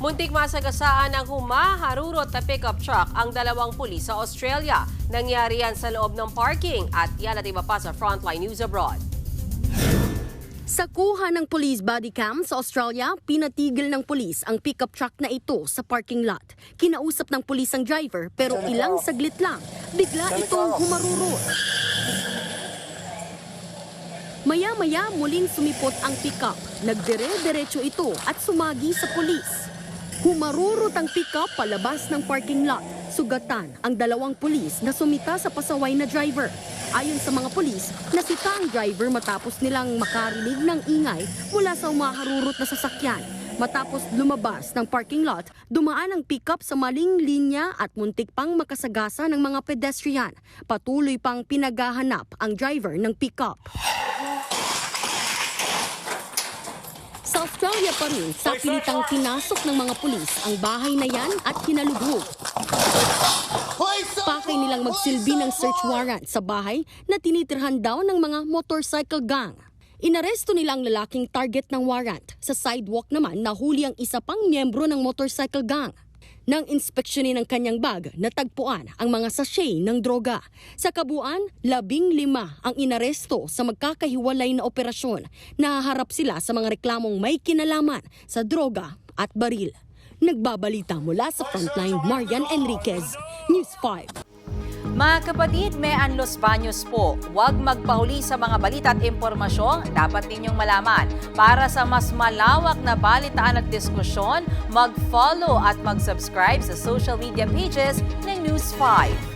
Muntik masagasaan ng humaharurot na pickup truck ang dalawang pulis sa Australia. Nangyari yan sa loob ng parking at yan at iba pa sa Frontline News Abroad. Sa kuha ng police body cam sa Australia, pinatigil ng pulis ang pickup truck na ito sa parking lot. Kinausap ng pulis ang driver pero ilang saglit lang, bigla itong humarurot. Maya-maya muling sumipot ang pickup. Nagdire-diretso ito at sumagi sa pulis. Humarurot ang pickup palabas ng parking lot. Sugatan ang dalawang pulis na sumita sa pasaway na driver. Ayon sa mga pulis, nasita ang driver matapos nilang makarinig ng ingay mula sa humaharurot na sasakyan. Matapos lumabas ng parking lot, dumaan ang pickup sa maling linya at muntik pang makasagasa ng mga pedestrian. Patuloy pang pinaghahanap ang driver ng pickup. Sa Australia pa rin, sa pilitang pinasok ng mga pulis ang bahay na yan at hinalugog. Pakay nilang magsilbi ng search warrant sa bahay na tinitirhan daw ng mga motorcycle gang. Inaresto nila ang lalaking target ng warrant. Sa sidewalk naman, nahuli ang isa pang miyembro ng motorcycle gang. Nang inspeksyonin ng kanyang bag, natagpuan ang mga sachet ng droga. Sa kabuuan, 15 ang inaresto sa magkakahiwalay na operasyon. Nahaharap sila sa mga reklamong may kinalaman sa droga at baril. Nagbabalita mula sa Frontline, Marian Enriquez, News 5. Mga kapatid, may Los Baños po. Huwag magpahuli sa mga balita at impormasyong dapat ninyong malaman. Para sa mas malawak na balitaan at diskusyon, mag-follow at mag-subscribe sa social media pages ng News 5.